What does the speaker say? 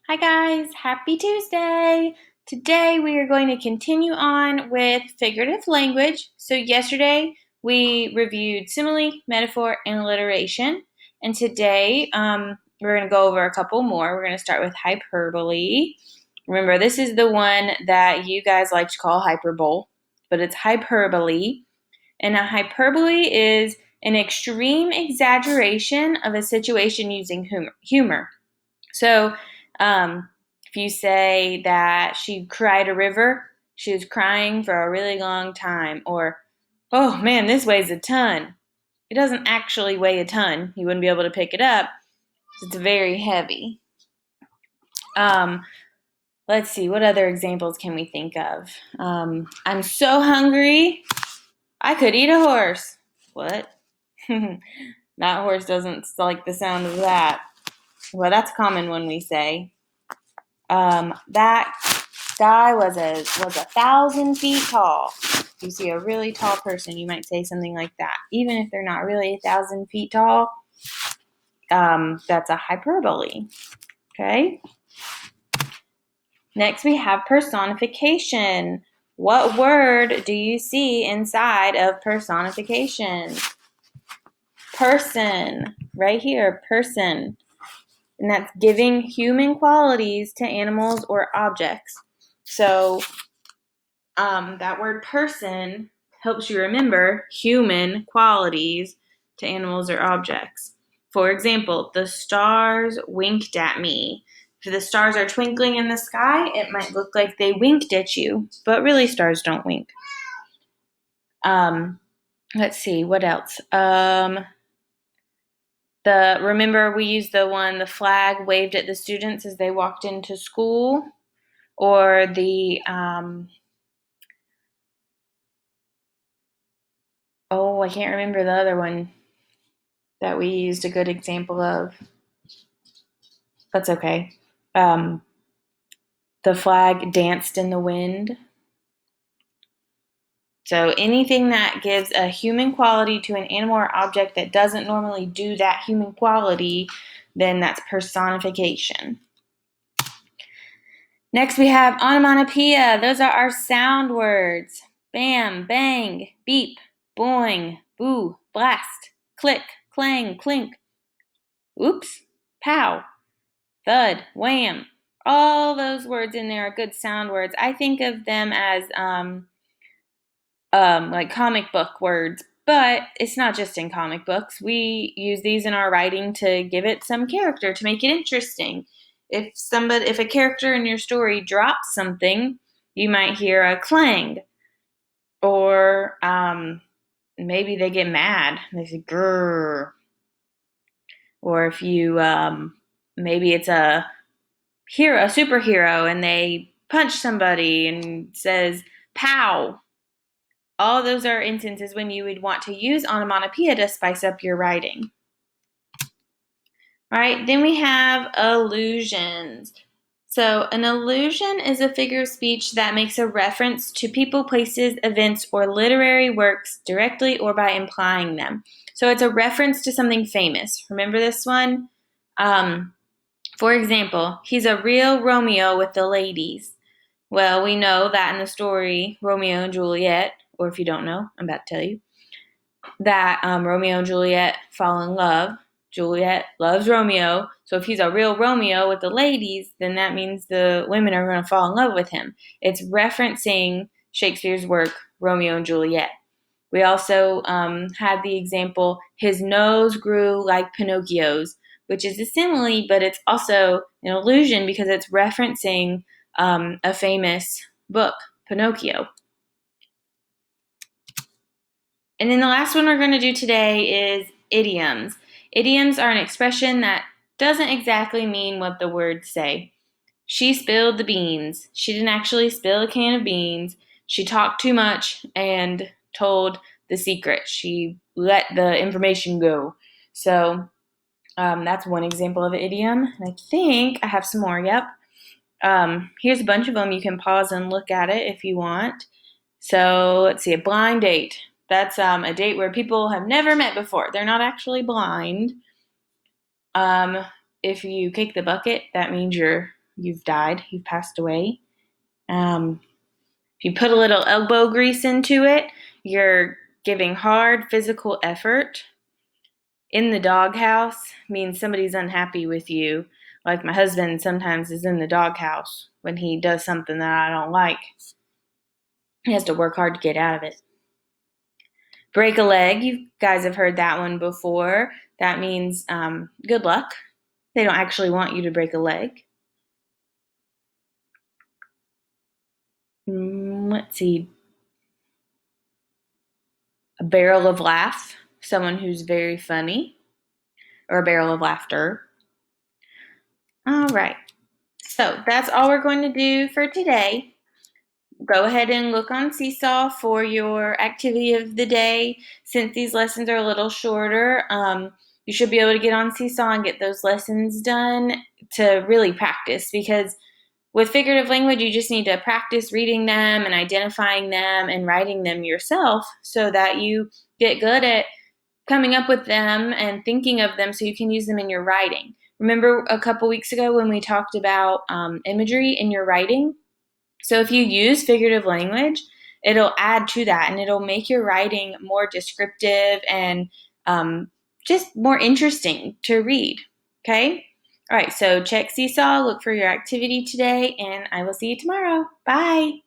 Hi guys, happy Tuesday! Today we are going to continue on with figurative language. So yesterday we reviewed simile, metaphor, and alliteration. And today we're going to go over a couple more. We're going to start with hyperbole. Remember, this is the one that you guys like to call hyperbole, but it's hyperbole. And a hyperbole is an extreme exaggeration of a situation using humor. So, if you say that she cried a river, she was crying for a really long time. Or, oh man, this weighs a ton. It doesn't actually weigh a ton. You wouldn't be able to pick it up. It's very heavy. Let's see, what other examples can we think of? I'm so hungry, I could eat a horse. What? That horse doesn't like the sound of that. Well, that's common when we say. That guy was 1,000 feet tall. If you see a really tall person, you might say something like that. Even if they're not really 1,000 feet tall, that's a hyperbole. Okay? Next, we have personification. What word do you see inside of personification? Person. Right here, person. And that's giving human qualities to animals or objects. So that word person helps you remember human qualities to animals or objects. For example, the stars winked at me. If the stars are twinkling in the sky, it might look like they winked at you, but really stars don't wink. Let's see, what else? Remember we used the flag waved at the students as they walked into school, or the I can't remember the other one that we used a good example of. That's okay. The flag danced in the wind. So anything that gives a human quality to an animal or object that doesn't normally do that human quality, then that's personification. Next we have onomatopoeia. Those are our sound words. Bam, bang, beep, boing, boo, blast, click, clang, clink, oops, pow, thud, wham. All those words in there are good sound words. I think of them as like comic book words, but it's not just in comic books. We use these in our writing to give it some character, to make it interesting. If a character in your story drops something, you might hear a clang, or maybe they get mad. They say grrr. Or if you maybe it's a superhero, and they punch somebody and says pow. All those are instances when you would want to use onomatopoeia to spice up your writing. All right, then we have allusions. So an allusion is a figure of speech that makes a reference to people, places, events, or literary works directly or by implying them. So it's a reference to something famous. Remember this one? For example, he's a real Romeo with the ladies. Well, we know that in the story Romeo and Juliet, or if you don't know, I'm about to tell you, that Romeo and Juliet fall in love. Juliet loves Romeo, so if he's a real Romeo with the ladies, then that means the women are going to fall in love with him. It's referencing Shakespeare's work, Romeo and Juliet. We also had the example, his nose grew like Pinocchio's, which is a simile, but it's also an allusion because it's referencing a famous book, Pinocchio. And then the last one we're going to do today is idioms. Idioms are an expression that doesn't exactly mean what the words say. She spilled the beans. She didn't actually spill a can of beans. She talked too much and told the secret. She let the information go. So that's one example of an idiom. And I think I have some more. Yep. Here's a bunch of them. You can pause and look at it if you want. So let's see, a blind date. That's a date where people have never met before. They're not actually blind. If you kick the bucket, that means you're you've died, you've passed away. If you put a little elbow grease into it, you're giving hard physical effort. In the doghouse means somebody's unhappy with you. Like my husband sometimes is in the doghouse when he does something that I don't like. He has to work hard to get out of it. Break a leg, you guys have heard that one before. That means good luck. They don't actually want you to break a leg. Let's see. A barrel of laugh, someone who's very funny, or a barrel of laughter. All right. So that's all we're going to do for today. Go ahead and look on Seesaw for your activity of the day. Since these lessons are a little shorter, you should be able to get on Seesaw and get those lessons done to really practice, because with figurative language, you just need to practice reading them and identifying them and writing them yourself so that you get good at coming up with them and thinking of them so you can use them in your writing. Remember a couple weeks ago when we talked about imagery in your writing? So if you use figurative language, it'll add to that and it'll make your writing more descriptive and just more interesting to read. Okay? All right, so check Seesaw, look for your activity today, and I will see you tomorrow. Bye.